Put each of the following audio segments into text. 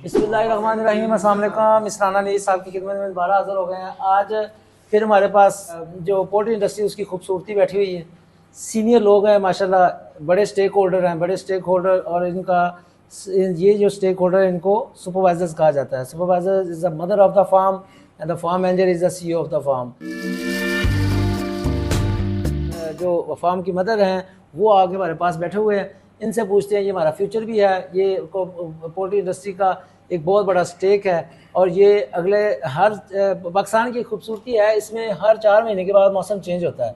बिस्मिल्लाहिर्रहमानिर्रहीम, अस्सलाम वालेकुम। इसराना नीस साहब की खिदमत में दोबारा हाज़िर हो गए हैं। आज फिर हमारे पास जो पोल्ट्री इंडस्ट्री उसकी खूबसूरती बैठी हुई है। सीनियर लोग हैं माशाल्लाह, बड़े स्टेक होल्डर हैं, बड़े स्टेक होल्डर। और इनका ये जो स्टेक होल्डर है इनको सुपरवाइजर्स कहा जाता है। Supervisor is the mother of the farm and the farm manager is the CEO of the farm. जो फार्म की मदर हैं वो आगे हमारे पास बैठे हुए हैं। इनसे पूछते हैं, ये हमारा फ्यूचर भी है, ये पोल्ट्री इंडस्ट्री का एक बहुत बड़ा स्टेक है। और ये अगले हर पाकिस्तान की खूबसूरती है, इसमें हर 4 महीने के बाद मौसम चेंज होता है।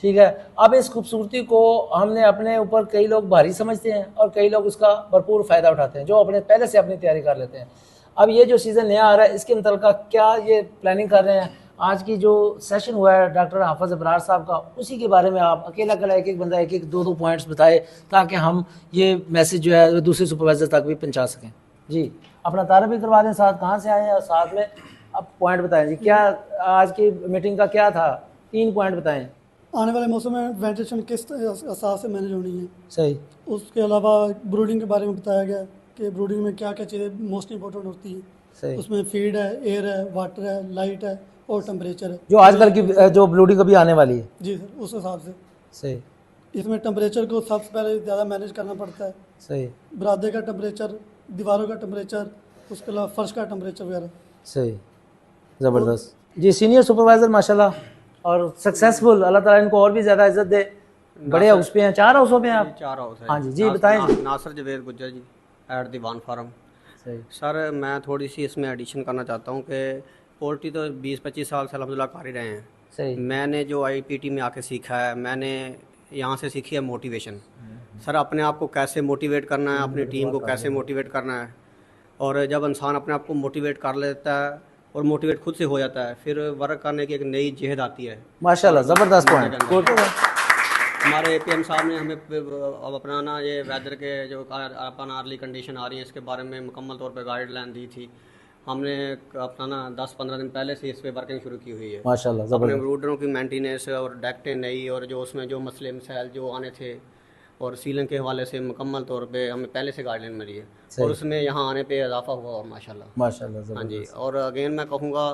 ठीक है, अब इस खूबसूरती को हमने अपने ऊपर, कई लोग भारी समझते हैं और कई लोग उसका भरपूर फ़ायदा उठाते हैं, जो अपने पहले से अपनी तैयारी कर लेते हैं। अब ये जो सीज़न नया आ रहा है इसके मतलब क्या ये प्लानिंग कर रहे हैं। आज की जो सेशन हुआ है डॉक्टर हाफिज़ अबरार साहब का, उसी के बारे में आप अकेला अकेला एक एक बंदा एक एक दो पॉइंट्स बताए, ताकि हम ये मैसेज जो है दूसरे सुपरवाइज़र तक भी पहुंचा सकें। जी, अपना तारफ़ भी करवा दें, साथ कहाँ से आए हैं और साथ में अब पॉइंट बताएं जी। क्या आज की मीटिंग का क्या था, 3 पॉइंट बताएं। आने वाले मौसम में वेंटिलेशन किस हिसाब से मैनेज होनी है। सही। उसके अलावा ब्रूडिंग के बारे में बताया गया कि ब्रूडिंग में क्या क्या चीज़ें मोस्ट इंपॉर्टेंट होती हैं। सही। उसमें फीड है, एयर है, वाटर है, लाइट है और टेम्परेचर है, जो आजकल की जो ब्लूडिंग अभी आने वाली है। जी सर, उस हिसाब से सही। इसमें टेम्परेचर को सबसे पहले ज़्यादा मैनेज करना पड़ता है। सही। बरादे का टेम्परेचर, दीवारों का टेम्परेचर, उसके अलावा फर्श का टेम्परेचर वगैरह। सही, ज़बरदस्त जी। सीनियर सुपरवाइज़र माशाल्लाह और सक्सेसफुल, अल्लाह ताला इनको और भी ज़्यादा इज्जत दे। बड़े हाउस पे हैं, 4 हाउसों पे हैं आप? 4 हाउस है। हाँ जी, जी बताएं जी। नासर जवेद गुज्जर जी, एट दीवान फार्म। सही। सर मैं थोड़ी सी इसमें एडिशन करना चाहता हूँ कि पोल्ट्री तो 20-25 साल से अल्हम्दुलिल्लाह कर ही रहे हैं। सही। मैंने जो IPT में आके सीखा है, मैंने यहाँ से सीखी है मोटिवेशन। सर अपने आप को कैसे मोटिवेट करना है, अपनी टीम को कैसे मोटिवेट करना है। और जब इंसान अपने आप को मोटिवेट कर लेता है और मोटिवेट खुद से हो जाता है, फिर वर्क करने की एक नई जहद आती है माशाल्लाह, ज़बरदस्त पॉइंट। हमारे APM साहब ने हमें अब अपना ना ये वेदर के जो अपन अर्ली कंडीशन आ रही है इसके बारे में मुकम्मल तौर पे गाइडलाइन दी थी। हमने अपना ना 10-15 दिन पहले से इस पे वर्किंग शुरू की हुई है। माशाल्लाह, अपने ज़बरदस्त। ब्रूडरों की मेंटेनेंस और डेक्टें नई, और जो उसमें जो मसले मसाइल जो आने थे और सीलिंग के हवाले से मुकम्मल तौर पे हमें पहले से गाइडलाइन मिली है, और उसमें यहाँ आने पे इजाफा हुआ और माशाल्लाह। माशाल्लाह, हाँ जी। ज़बरदस्त। और अगेन मैं कहूँगा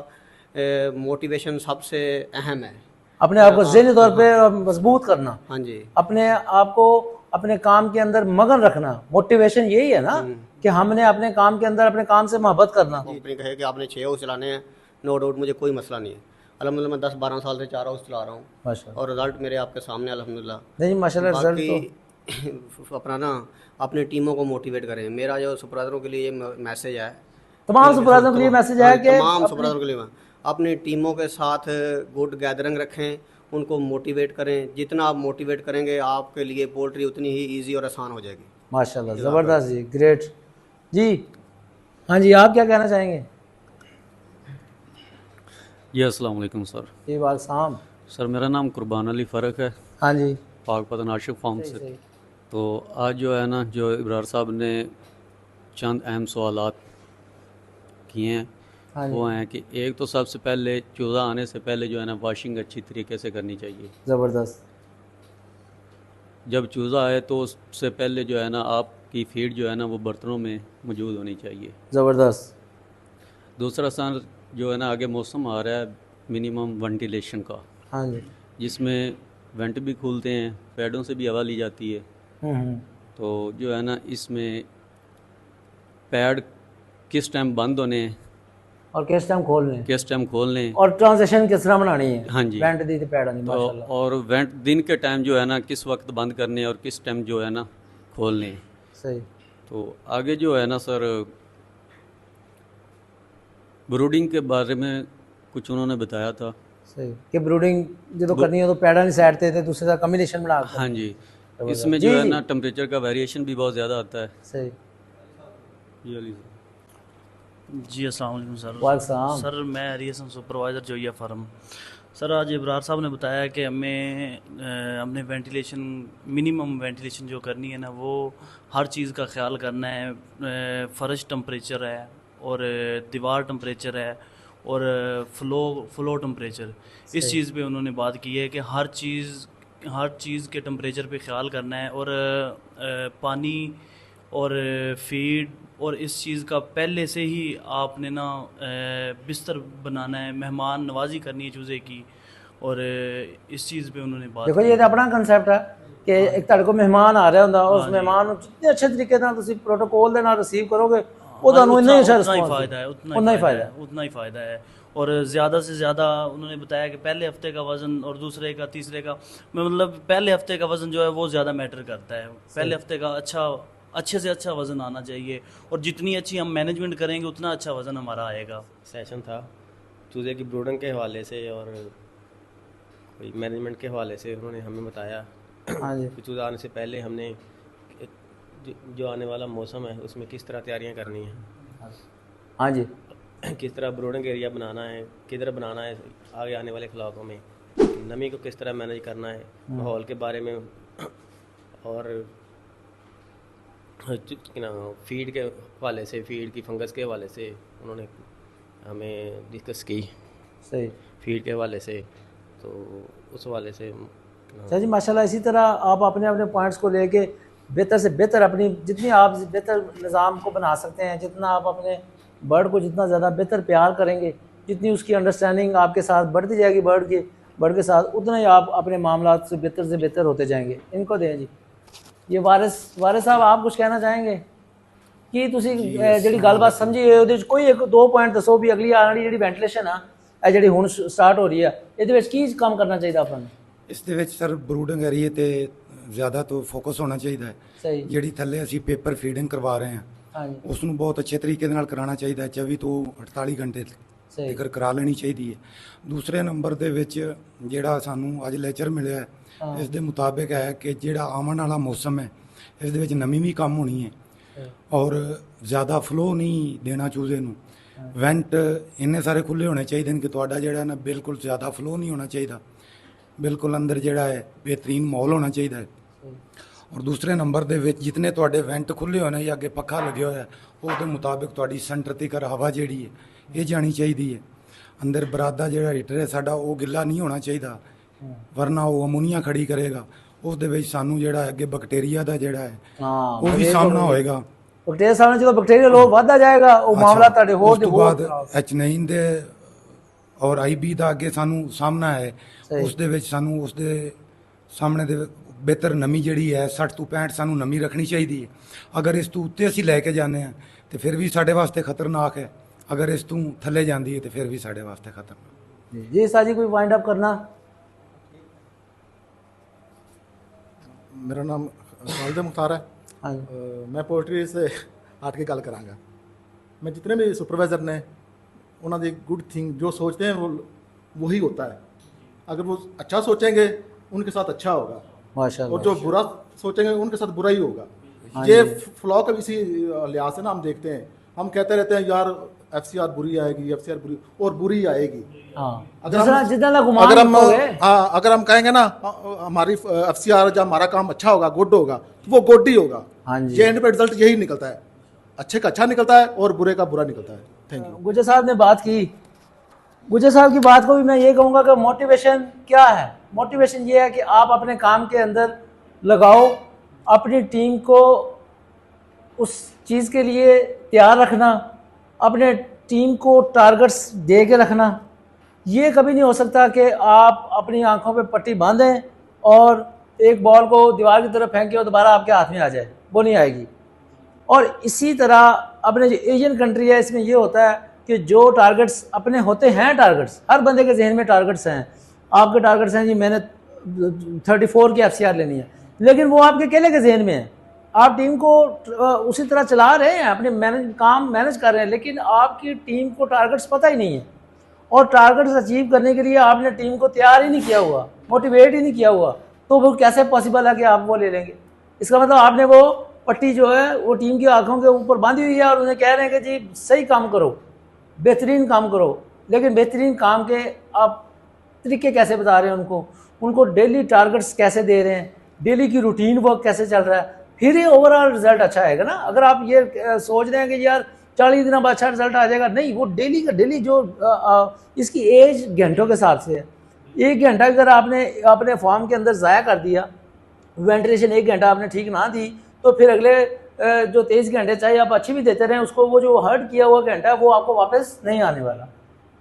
मोटिवेशन सबसे अहम है। अपने आप को ज़हनी तौर पे मजबूत करना, हाँ जी। अपने आप को अपने काम के अंदर मगन रखना। मोटिवेशन यही है ना, कि हमने अपने काम के अंदर अपने काम से मोहब्बत करना। कंपनी कहे कि आपने 6 हाउस चलाने हैं, नो डाउट मुझे कोई मसला नहीं है। अल्हम्दुलिल्लाह मैं 10-12 साल से 4 हाउस चला रहा हूँ माशाल्लाह। और रिजल्ट मेरे आपके सामने अल्हम्दुलिल्लाह। नहीं माशाल्लाह, रिजल्ट तो बाकी अपना ना अपनी टीमों को मोटिवेट करें। मेरा जो सुपरवाइजरों के लिए मैसेज है, तमाम सुपरवाइजरों के लिए मैसेज है कि तमाम सुपरवाइजरों के लिए अपनी टीमों के साथ गुड गैदरिंग रखें, उनको मोटिवेट करें। जितना आप मोटिवेट करेंगे आपके लिए पोल्ट्री उतनी ही ईजी और आसान हो जाएगी। माशाल्लाह, ज़बरदस्त जी, ग्रेट जी। हाँ जी, आप क्या कहना चाहेंगे? जी अस्सलाम वालेकुम सर। जी वालेकुम सर मेरा नाम कुर्बान अली फ़र्क है। हाँ जी। पाकपतन आशिक फार्म से। सही। तो आज जो है ना, जो इब्रार साहब ने चंद अहम सवालात किए हैं, हाँ वो हैं कि एक तो सबसे पहले चूज़ा आने से पहले जो है ना वाशिंग अच्छी तरीके से करनी चाहिए। ज़बरदस्त। जब चूज़ा आए तो उससे पहले जो है ना आपकी फीड जो है ना वो बर्तनों में मौजूद होनी चाहिए। ज़बरदस्त। दूसरा सर जो है ना, आगे मौसम आ रहा है मिनिमम वेंटिलेशन का, हाँ जी। जिसमें वेंट भी खुलते हैं, पैडों से भी हवा ली जाती है। तो जो है ना, इसमें पैड किस टाइम बंद होने हैं और किस टाइम खोल लें, किस टाइम खोलने हैं, और ट्रांजिशन किस तरह बनानी है। हाँ जी। वेंट दी पैड नहीं, तो माशाल्लाह। और वेंट दिन के टाइम जो है ना किस वक्त बंद करने हैं और किस टाइम जो है ना खोलने हैं। सही। तो आगे जो है ना सर, ब्रूडिंग के बारे में कुछ उन्होंने बताया था। सही, कि ब्रूडिंग जो करनी हो तो पैडा नहीं साइड थे दूसरे का कम्बिनेशन बना। हाँ जी। इसमें जो है ना टेम्परेचर का वेरिएशन भी बहुत ज़्यादा आता है। सही। जी अस्सलाम वालेकुम सर। वालेकुम। सर मैं रिएसन सुपरवाइज़र जोइया फार्म। सर आज इब्रार साहब ने बताया कि हमने वेंटिलेशन, मिनिमम वेंटिलेशन जो करनी है ना, वो हर चीज़ का ख्याल करना है। फ़र्श टेम्परेचर है और दीवार टेम्परेचर है और फ्लो टेम्परेचर, इस चीज़ पे उन्होंने बात की है कि हर चीज़ के टेम्परेचर पे ख्याल करना है। और पानी और फीड और इस चीज़ का पहले से ही आपने ना बिस्तर बनाना है, मेहमान नवाजी करनी है चूज़े की, और इस चीज़ पे उन्होंने बात देखो ये तो अपना कंसैप्ट है कि एक ਤੁਹਾਡੇ ਕੋਲ ਮਹਿਮਾਨ ਆ ਰਿਹਾ ਹੁੰਦਾ ਉਸ ਮਹਿਮਾਨ ਨੂੰ ਜਿੰਨੇ ਅੱਛੇ ਤਰੀਕੇ ਨਾਲ ਤੁਸੀਂ ਪ੍ਰੋਟੋਕੋਲ ਦੇ ਨਾਲ ਰਿਸੀਵ ਕਰੋਗੇ ਉਹ ਤੁਹਾਨੂੰ ਇੰਨਾ ਹੀ ਅੱਛਾ उतना ही ਰਿਸਪੌਂਸ फ़ायदा है, उतना ही फ़ायदा है। और ज़्यादा से ज़्यादा उन्होंने बताया कि पहले हफ्ते का वज़न और दूसरे का तीसरे का, मतलब पहले हफ्ते का वज़न जो है वो ज़्यादा मैटर करता है। पहले हफ्ते का अच्छे से अच्छा वज़न आना चाहिए, और जितनी अच्छी हम मैनेजमेंट करेंगे उतना अच्छा वज़न हमारा आएगा। सेशन था चूज़े की ब्रूडिंग के हवाले से और कोई मैनेजमेंट के हवाले से उन्होंने हमें बताया हाँ जी कि चूज़ा आने से पहले हमने जो आने वाला मौसम है उसमें किस तरह तैयारियां करनी है, हाँ जी किस तरह ब्रूडिंग एरिया बनाना है, किधर बनाना है आगे आने वाले इलाकों में, नमी को किस तरह मैनेज करना है, माहौल के बारे में, और फीड के हवाले से, फीड की फंगस के हवाले से उन्होंने हमें डिस्कस की, सही। फीड के हवाले से। तो उस हवाले से सर जी माशाल्लाह इसी तरह आप अपने अपने पॉइंट्स को लेके बेहतर से बेहतर अपनी जितनी आप बेहतर निज़ाम को बना सकते हैं, जितना आप अपने बर्ड को जितना ज़्यादा बेहतर प्यार करेंगे, जितनी उसकी अंडरस्टैंडिंग आपके साथ बढ़ती जाएगी बर्ड के साथ, उतना ही आप अपने मामलात से बेहतर होते जाएंगे। इनको दें जी। ये वारिस साहब आप कुछ कहना चाहेंगे कि ਤੁਸੀਂ ਜਿਹੜੀ ਗੱਲਬਾਤ ਸਮਝੀ ਹੈ ਉਹਦੇ ਵਿੱਚ ਕੋਈ ਇੱਕ ਦੋ ਪੁਆਇੰਟ ਦੱਸੋ ਵੀ ਅਗਲੀ ਆਉਣ ਵਾਲੀ ਜਿਹੜੀ ਵੈਂਟੀਲੇਸ਼ਨ ਆ ਇਹ ਜਿਹੜੀ ਹੁਣ ਸਟਾਰਟ ਹੋ ਰਹੀ ਆ ਇਹਦੇ ਵਿੱਚ ਕੀ ਕੰਮ ਕਰਨਾ ਚਾਹੀਦਾ ਆਪਾਂ ਨੂੰ? ਇਸ ਦੇ ਵਿੱਚ ਸਰ ਬਰੂਡਿੰਗ ਏਰੀਏ ਤੇ ਜ਼ਿਆਦਾ ਤੋਂ ਫੋਕਸ ਹੋਣਾ ਚਾਹੀਦਾ ਹੈ। ਸਹੀ। ਜਿਹੜੀ ਥੱਲੇ ਅਸੀਂ ਪੇਪਰ ਫੀਡਿੰਗ ਕਰਵਾ ਰਹੇ ਹਾਂ ਹਾਂਜੀ ਉਸ ਨੂੰ ਬਹੁਤ ਅੱਛੇ ਤਰੀਕੇ ਦੇ ਨਾਲ ਕਰਾਉਣਾ ਚਾਹੀਦਾ ਹੈ। 24 ਤੋਂ 48 ਘੰਟੇ ਸਹੀ ਤੱਕ ਕਰਾ ਲੈਣੀ ਚਾਹੀਦੀ ਹੈ। ਦੂਸਰੇ ਨੰਬਰ ਦੇ ਵਿੱਚ ਜਿਹੜਾ ਸਾਨੂੰ ਅੱਜ ਲੈਕਚਰ ਮਿਲਿਆ ਇਸ ਦੇ ਮੁਤਾਬਿਕ ਹੈ ਕਿ ਜਿਹੜਾ ਆਉਣ ਵਾਲਾ ਮੌਸਮ ਹੈ ਇਸ ਦੇ ਵਿੱਚ ਨਮੀ ਵੀ ਕੰਮ ਹੋਣੀ ਹੈ ਔਰ ਜ਼ਿਆਦਾ ਫਲੋ ਨਹੀਂ ਦੇਣਾ ਚੂਜ਼ੇ ਨੂੰ। ਵੈਂਟ ਇੰਨੇ ਸਾਰੇ ਖੁੱਲੇ ਹੋਣੇ ਚਾਹੀਦੇ ਨੇ ਕਿ ਤੁਹਾਡਾ ਜਿਹੜਾ ਨਾ ਬਿਲਕੁਲ ਜ਼ਿਆਦਾ ਫਲੋ ਨਹੀਂ ਹੋਣਾ ਚਾਹੀਦਾ, ਬਿਲਕੁਲ ਅੰਦਰ ਜਿਹੜਾ ਹੈ ਬਿਹਤਰੀਨ ਮਾਹੌਲ ਹੋਣਾ ਚਾਹੀਦਾ ਹੈ। ਔਰ ਦੂਸਰੇ ਨੰਬਰ ਦੇ ਵਿੱਚ ਜਿਤਨੇ ਤੁਹਾਡੇ ਵੈਂਟ ਖੁੱਲੇ ਹੋਣੇ ਜਾਂ ਅੱਗੇ ਪੱਖਾ ਲੱਗਿਆ ਹੋਇਆ ਉਹਦੇ ਮੁਤਾਬਿਕ ਤੁਹਾਡੀ ਸੈਂਟਰ ਤੀਕਰ ਹਵਾ ਜਿਹੜੀ ਹੈ ਇਹ ਜਾਣੀ ਚਾਹੀਦੀ ਹੈ। ਅੰਦਰ ਬਰਾਦਾ ਜਿਹੜਾ ਹੀਟਰ ਹੈ ਸਾਡਾ ਉਹ ਗਿੱਲਾ ਨਹੀਂ ਹੋਣਾ ਚਾਹੀਦਾ, ਵਰਨਾ ਉਹ ਅਮੋਨੀਆ ਖੜੀ ਕਰੇਗਾ। ਉਸ ਦੇ ਵਿੱਚ ਸਾਨੂੰ ਜਿਹੜਾ ਅੱਗੇ ਬੈਕਟੀਰੀਆ ਦਾ ਜਿਹੜਾ ਹੈ ਉਹ ਵੀ ਸਾਹਮਣਾ ਹੋਏਗਾ। ਬੈਕਟੀਰੀਆ ਸਾਹਮਣੇ ਜਦੋਂ ਬੈਕਟੀਰੀਆ ਲੋਡ ਵੱਧਦਾ ਜਾਏਗਾ ਉਹ ਮਾਮਲਾ ਤੁਹਾਡੇ ਹੋਰ ਉਸ ਤੋਂ ਬਾਅਦ H9 ਦੇ ਔਰ IB ਦਾ ਅੱਗੇ ਸਾਨੂੰ ਸਾਹਮਣਾ ਹੈ। ਉਸ ਦੇ ਵਿੱਚ ਸਾਨੂੰ ਉਸ ਦੇ ਸਾਹਮਣੇ ਦੇ ਬਿਹਤਰ ਨਮੀ ਜਿਹੜੀ ਹੈ 60 ਤੋਂ 65 ਸਾਨੂੰ ਨਮੀ ਰੱਖਣੀ ਚਾਹੀਦੀ ਹੈ। ਅਗਰ ਇਸ ਤੋਂ ਉੱਤੇ ਅਸੀਂ ਲੈ ਕੇ ਜਾਂਦੇ ਹਾਂ ਤੇ ਫਿਰ ਵੀ ਸਾਡੇ ਵਾਸਤੇ ਖਤਰਨਾਕ ਹੈ, ਅਗਰ ਇਸ ਤੋਂ ਥੱਲੇ ਜਾਂਦੀ ਹੈ ਤੇ ਫਿਰ ਵੀ ਸਾਡੇ ਵਾਸਤੇ ਖਤਰਨਾਕ। ਜੀ ਸਾਜੀ ਕੋਈ ਵਾइंड अप करना? मेरा नाम खालिद मुख्तार है। हाँ मैं पोल्ट्री से हट के गल करांगा। मैं जितने भी सुपरवाइज़र ने उन्होंने गुड थिंग जो सोचते हैं वो वही होता है। अगर वो अच्छा सोचेंगे उनके साथ अच्छा होगा माशाल्लाह। और जो बुरा सोचेंगे उनके साथ बुरा ही होगा। हाँ ये जी। फ्लॉक अब इसी लिहाज से ना हम देखते हैं, हम कहते रहते हैं यार FCR बुरी आएगी, FCR बुरी और बुरी आएगी। हाँ अगर हम अगर हम कहेंगे ना हमारी FCR जब हमारा काम अच्छा होगा गुड होगा तो वो गुड ही होगा। हाँ जी। ये एंड पे रिजल्ट यही निकलता है, अच्छे का अच्छा निकलता है और बुरे का बुरा निकलता है। Thank you. गुजर साहब ने बात की, गुजर साहब की बात को भी मैं ये कहूँगा कि मोटिवेशन क्या है? मोटिवेशन ये है कि आप अपने काम के अंदर लगाओ, अपनी टीम को उस चीज़ के लिए तैयार रखना, अपने टीम को टारगेट्स दे के रखना। ये कभी नहीं हो सकता कि आप अपनी आंखों पे पट्टी बांधें और एक बॉल को दीवार की तरफ फेंके और दोबारा आपके हाथ में आ जाए, वो नहीं आएगी। और इसी तरह अपने जो एशियन कंट्री है इसमें ये होता है कि जो टारगेट्स अपने होते हैं, टारगेट्स हर बंदे के जहन में टारगेट्स हैं। आपके टारगेट्स हैं जी मैंने 34 की FCR लेनी है, लेकिन वो आपके अकेले के जहन में है। आप टीम को उसी तरह चला रहे हैं, अपने काम मैनेज कर रहे हैं, लेकिन आपकी टीम को टारगेट्स पता ही नहीं है। और टारगेट्स अचीव करने के लिए आपने टीम को तैयार ही नहीं किया हुआ, मोटिवेट ही नहीं किया हुआ, तो वो कैसे पॉसिबल है कि आप वो ले लेंगे? इसका मतलब आपने वो पट्टी जो है वो टीम की आंखों के ऊपर बांधी हुई है और उन्हें कह रहे हैं कि जी सही काम करो, बेहतरीन काम करो, लेकिन बेहतरीन काम के आप तरीके कैसे बता रहे हैं उनको डेली टारगेट्स कैसे दे रहे हैं, डेली की रूटीन वर्क कैसे चल रहा है, फिर ही ओवरऑल रिजल्ट अच्छा आएगा ना। अगर आप ये सोच रहे हैं कि यार 40 दिनों बाद अच्छा रिजल्ट आ जाएगा, नहीं, वो डेली का डेली जो इसकी एज घंटों के हिसाब से है। 1 घंटा अगर आपने अपने फॉर्म के अंदर ज़ाया कर दिया, वेंटिलेशन 1 घंटा आपने ठीक ना दी, तो फिर अगले जो 23 घंटे चाहे आप अच्छी भी देते रहें, उसको वो जो हर्ट किया हुआ घंटा वो आपको वापस नहीं आने वाला।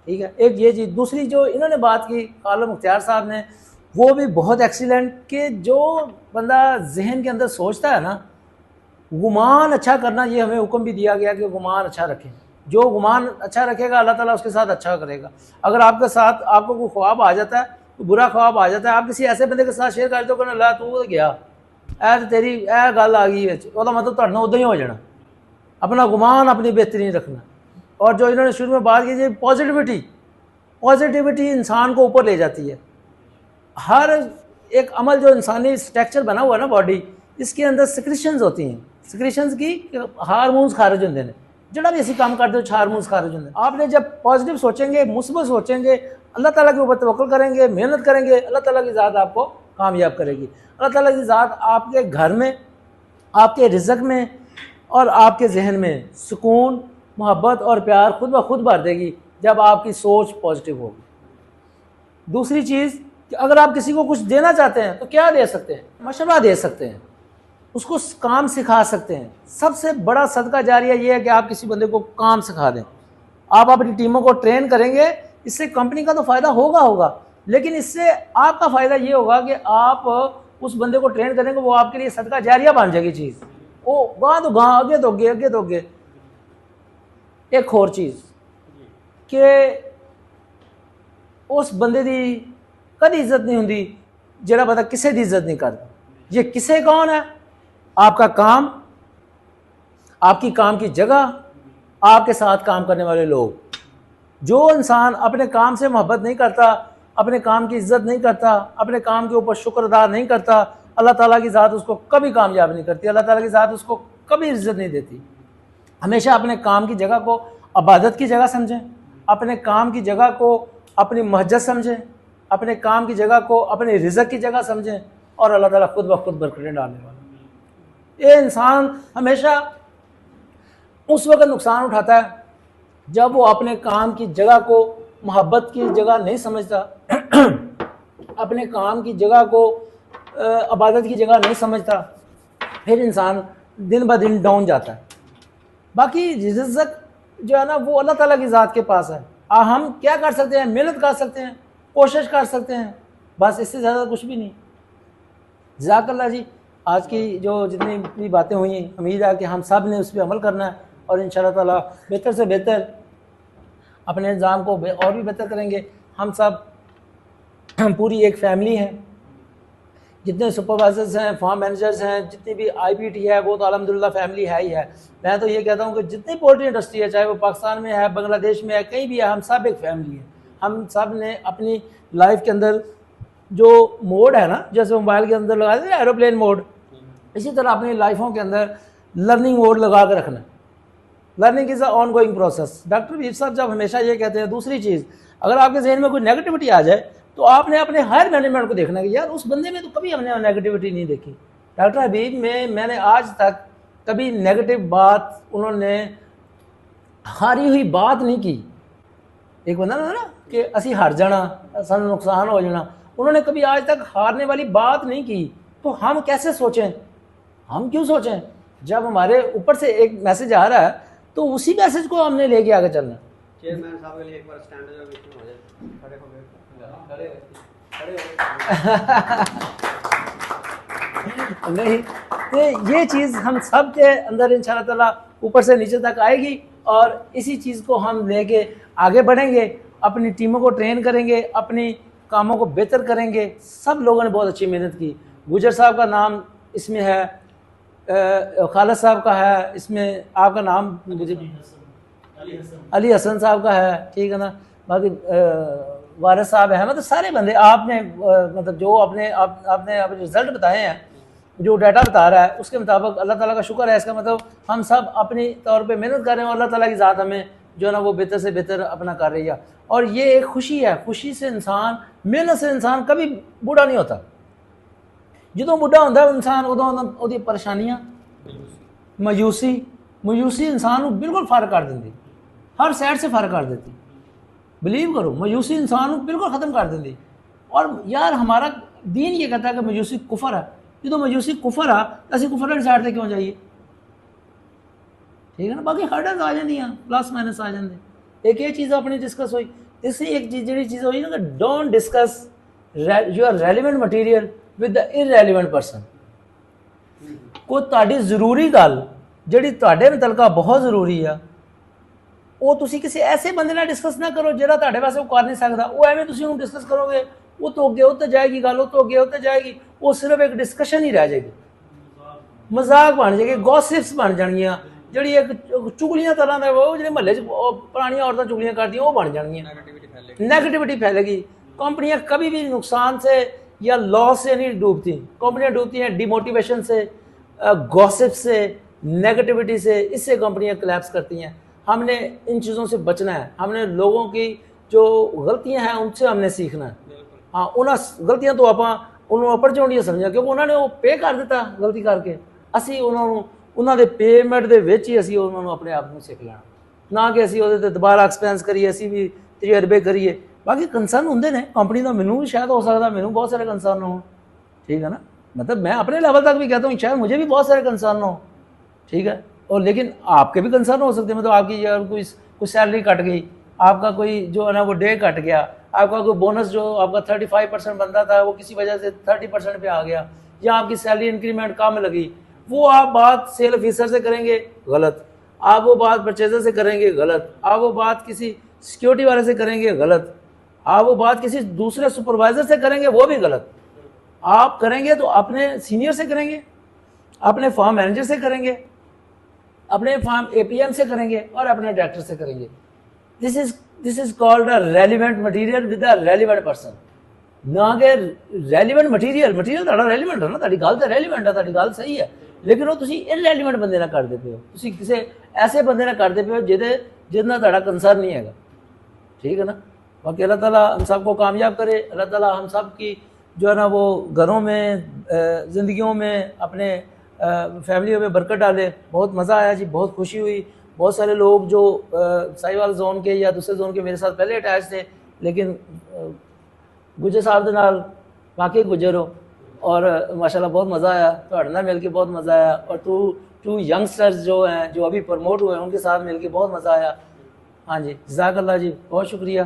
ठीक है, एक ये चीज़। दूसरी जो इन्होंने बात की आलम मुख्तियार साहब ने, वो भी बहुत एक्सीलेंट, कि जो बंदा जहन के अंदर सोचता है ना, गुमान अच्छा करना, ये हमें हुक्म भी दिया गया कि गुमान अच्छा रखें। जो गुमान अच्छा रखेगा अल्लाह ताला उसके साथ अच्छा करेगा। अगर आपके साथ आपको कोई ख्वाब आ जाता है, बुरा ख्वाब आ जाता है, आप किसी ऐसे बंदे के साथ शेयर कर दो कि ला तू गया ऐ तेरी ऐ गल आ गई, वह मतलब तुहाडे नाल उदां ही हो जाना। अपना गुमान अपनी बेहतरीन रखना। और जो इन्होंने शुरू में बात की, पॉजिटिविटी, पॉजिटिविटी इंसान को ऊपर ले जाती है। हर एक अमल जो इंसानी स्ट्रक्चर बना हुआ है ना बॉडी, इसके अंदर सिक्रीशंस होती हैं। सिक्रीशंस की हारमोन्स खारिज होंगे ने, जड़ा भी ऐसी काम करते हो हारमोन्स खारिज होंगे। आपने जब पॉजिटिव सोचेंगे, मुस्बत सोचेंगे, अल्लाह ताला के ऊपर तवक्कुल करेंगे, मेहनत करेंगे, अल्लाह ताला की ज़ात आपको कामयाब करेगी। अल्लाह ताला की ज़ात आपके घर में, आपके रिज़्क़ में और आपके जहन में सुकून, मोहब्बत और प्यार खुद ब खुद भर देगी जब आपकी सोच पॉजिटिव होगी। दूसरी चीज़ कि अगर आप किसी को कुछ देना चाहते हैं तो क्या दे सकते हैं? मशवरा दे सकते हैं, उसको काम सिखा सकते हैं। सबसे बड़ा सदका जारिया ये है कि आप किसी बंदे को काम सिखा दें। आप अपनी टीमों को ट्रेन करेंगे, इससे कंपनी का तो फ़ायदा होगा, लेकिन इससे आपका फ़ायदा ये होगा कि आप उस बंदे को ट्रेन करेंगे, वो आपके लिए सदका जारिया बन जाएगी चीज़। वो गाँ तो गाँ, अगे तो अगे, अगे तो अगे। एक और चीज़ कि उस बंदे की कभी इज्जत नहीं होंगी जिहड़ा बंदा किसी की इज्जत नहीं करता। ये किसे कौन है? आपका काम, आपकी काम की जगह, आपके साथ काम करने वाले लोग। जो इंसान अपने काम से मोहब्बत नहीं करता, अपने काम की इज्जत नहीं करता, अपने काम के ऊपर शुक्र अदा नहीं करता, अल्लाह ताला की ज़ात उसको कभी कामयाब नहीं करती, अल्लाह ताला की ज़ात उसको कभी इज्जत नहीं देती। हमेशा अपने काम की जगह को इबादत की जगह समझें, अपने काम की जगह को अपनी मस्जिद समझें, अपने काम की जगह को अपने रिज़्क़ की जगह समझें, और अल्लाह ताला खुद ब खुद बरकतें डालने वाला। ये इंसान हमेशा उस वक्त नुकसान उठाता है जब वो अपने काम की जगह को मोहब्बत की जगह नहीं समझता, अपने काम की जगह को इबादत की जगह नहीं समझता, फिर इंसान दिन ब दिन डाउन जाता है। बाकी रिज़्क़ जो है ना वो अल्लाह ताला की ज़ात के पास है। हम क्या कर सकते हैं? मेहनत कर सकते हैं, कोशिश कर सकते हैं, बस इससे ज़्यादा कुछ भी नहीं। जज़ाकल्लाह जी। आज की जो जितनी भी बातें हुई, उम्मीद है कि हम सब ने उस पर अमल करना है और इंशाअल्लाह ताला बेहतर से बेहतर अपने निज़ाम को और भी बेहतर करेंगे। हम सब पूरी एक फैमिली हैं, जितने सुपरवाइजर्स हैं, फार्म मैनेजर्स हैं, जितनी भी IPT है, वो तो अल्हम्दुलिल्लाह फैमिली है ही है। मैं तो ये कहता हूँ कि जितनी पोल्ट्री इंडस्ट्री है, चाहे वो पाकिस्तान में है, बांग्लादेश में है, कहीं भी है, हम सब एक फैमिली है। हम सब ने अपनी लाइफ के अंदर जो मोड है ना, जैसे मोबाइल के अंदर लगा देते हैं एरोप्लेन मोड, इसी तरह अपनी लाइफों के अंदर लर्निंग मोड लगा कर रखना। Learning is a on going process. Doctor Veer sahab जब हमेशा ये कहते हैं। दूसरी चीज़, अगर आपके जहन में कोई नेगेटिविटी आ जाए तो आपने अपने हायर मैनेजमेंट को देखना कि यार उस बंदे में तो कभी हमने नेगेटिविटी नहीं देखी। डॉक्टर हबीब में मैंने आज तक कभी नेगेटिव बात, उन्होंने हारी हुई बात नहीं की। एक बंदा ना कि असी हार जाना, सानू नुकसान हो जाना, उन्होंने कभी आज तक हारने वाली बात नहीं की। तो हम कैसे सोचें? हम क्यों सोचें? जब हमारे ऊपर से एक मैसेज आ रहा है तो उसी मैसेज को हमने लेके आगे चलना। चेयरमैन साहब के लिए एक बार स्टैंड हो जाए, खड़े हो गए, नहीं, तो ये चीज़ हम सब के अंदर इंशाअल्लाह ताला ऊपर से नीचे तक आएगी और इसी चीज़ को हम लेके आगे बढ़ेंगे, अपनी टीमों को ट्रेन करेंगे, अपनी कामों को बेहतर करेंगे। सब लोगों ने बहुत अच्छी मेहनत की। गुजर साहब का नाम इसमें है, खालिद साहब का है, इसमें आपका नाम मुझे अली हसन साहब का है, ठीक है ना, बाकी वारिस साहब है, मतलब सारे बंदे आपने मतलब जो आपने रिज़ल्ट बताए हैं, जो डाटा बता रहा है उसके मुताबिक अल्लाह ताला का शुक्र है। इसका मतलब हम सब अपनी तौर पे मेहनत कर रहे हैं और अल्लाह ताला की ज़ात हमें जो है ना वो बेहतर से बेहतर अपना कर रही है। और ये एक खुशी है, खुशी से इंसान, मेहनत से इंसान कभी बूढ़ा नहीं होता। जो बुढ़ा होता है इंसान उदों परेशानियां, मायूसी इंसान को बिल्कुल फ़र्क कर देती, हर साइड से फ़र्क कर देती। बिलीव करो, मायूसी इंसान को बिल्कुल ख़त्म कर देती। और यार हमारा दीन ये कहता है कि मायूसी कुफर है। जो मायूसी कुफर है, ऐसी कुफर साइड से क्यों जाइए? ठीक है ना। बाकी हर्डल्स आ जांदियां, प्लस माइनस आ जांदे। एक ये चीज़ अपनी डिस्कस हुई। तीसरी एक जी चीज़ हुई ना कि don't discuss your relevant material with the irrelevant person. कोई ਤੁਹਾਡੀ ਜ਼ਰੂਰੀ ਗੱਲ ਜਿਹੜੀ ਤੁਹਾਡੇ ਮੁਤਲਕਾ ਬਹੁਤ ਜ਼ਰੂਰੀ ਆ, ਉਹ ਤੁਸੀਂ ਕਿਸੇ ਐਸੇ ਬੰਦੇ ਨਾਲ ਡਿਸਕਸ ਨਾ ਕਰੋ ਜਿਹੜਾ ਤੁਹਾਡੇ ਵਾਸਤੇ ਉਹ ਕਰ ਨਹੀਂ ਸਕਦਾ। ਉਹ ਐਵੇਂ ਤੁਸੀਂ ਉਹਨੂੰ ਡਿਸਕਸ ਕਰੋਗੇ, ਉਹ ਤੋਂ ਅੱਗੇ ਉੱਤੇ ਜਾਏਗੀ ਗੱਲ, ਉਹ ਤੋਂ ਅੱਗੇ ਉੱਤੇ ਜਾਏਗੀ, ਉਹ ਸਿਰਫ ਇੱਕ ਡਿਸਕਸ਼ਨ ਹੀ ਰਹਿ ਜਾਏਗੀ, ਮਜ਼ਾਕ ਬਣ ਜਾਏਗੀ, ਗੌਸਿਪਸ ਬਣ ਜਾਣਗੀਆਂ, ਜਿਹੜੀ ਇੱਕ ਚੁਗਲੀਆਂ ਤਰ੍ਹਾਂ ਦਾ ਉਹ ਜਿਹੜੇ ਮਹੱਲੇ 'ਚ ਪੁਰਾਣੀਆਂ ਔਰਤਾਂ ਚੁਗਲੀਆਂ ਕਰਦੀਆਂ ਉਹ बन जाएंगी, नेगेटिविटी फैलेगी। कंपनियां कभी भी नुकसान से या लॉस से नहीं डूबती, कंपनियां डूबती हैं डिमोटिवेशन से, गॉसिप से, नेगेटिविटी से। इससे कंपनियां कोलैप्स करती हैं। हमने इन चीज़ों से बचना है। हमने लोगों की जो गलतियां हैं उनसे हमने सीखना है। हाँ, उन्होंने गलतियां तो आप उन्होंने अपॉर्चुनिटी समझा, क्योंकि उन्होंने वो पे कर दिता गलती करके। असी उन्होंने पेमेंट के विच ही असी उन्होंने अपने आप को सीख लेना, ना कि असी वो दोबारा एक्सपेंस करिए, असी भी तजर्बे करिए। बाकी कंसर्न होंगे ने कंपनी का, मैनू भी शायद हो सकता, मैनू बहुत सारे कंसर्न हो, ठीक है ना। मतलब मैं अपने लेवल तक भी कहता हूँ शायद मुझे भी बहुत सारे कंसर्न हो, ठीक है। और लेकिन आपके भी कंसर्न हो सकते हैं। मतलब आपकी यार कोई सैलरी कट गई, आपका कोई जो है ना वो डे कट गया, आपका कोई बोनस जो आपका 35% बनता था वो किसी वजह से 30% पे आ गया, या आपकी सैलरी इंक्रीमेंट कम लगी, वो आप बात सेल ऑफिसर से करेंगे गलत, आप वो बात परचेजर से करेंगे गलत, आप वो बात किसी सिक्योरिटी वाले से करेंगे गलत, आप वो बात किसी दूसरे सुपरवाइजर से करेंगे वो भी गलत। आप करेंगे तो अपने सीनियर से करेंगे, अपने फार्म मैनेजर से करेंगे, अपने फार्म एपीएम से करेंगे और अपने डायरेक्टर से करेंगे। This is called a relevant material with a relevant person. ना कि रेलिवेंट मटीरियल ਤੁਹਾਡਾ रेलिवेंट है ना, ਤੁਹਾਡੀ ਗੱਲ ਤਾਂ रेलिवेंट है, ਤੁਹਾਡੀ ਗੱਲ सही है, लेकिन वो ਤੁਸੀਂ इनरेलिवेंट ਬੰਦੇ ਨਾਲ ਕਰਦੇ ਪਏ ਹੋ, ਤੁਸੀਂ ਕਿਸੇ ऐसे ਬੰਦੇ ਨਾਲ ਕਰਦੇ ਪਏ ਹੋ जितना ਤੁਹਾਡਾ कंसर्न नहीं है, ठीक है ना। बाकी अल्लाह ताला हम सबको कामयाब करे, अल्लाह ताला हम सब की जो है ना वो घरों में, ज़िंदगियों में, अपने फैमिलियों में बरकत डाले। बहुत मज़ा आया जी, बहुत खुशी हुई। बहुत सारे लोग जो साहिवाल जोन के या दूसरे जोन के मेरे साथ पहले अटैच थे, लेकिन गुजर साहब के नाल वाकई गुजर हो, और माशाल्लाह बहुत मज़ा आया, ਤੁਹਾਡੇ ਨਾਲ मिल के बहुत मज़ा आया। और टू यंगस्टर्स जो हैं जो अभी प्रमोट हुए हैं उनके साथ मिल के बहुत मज़ा आया। हाँ जी, जज़ाकल्लाह जी, बहुत शुक्रिया।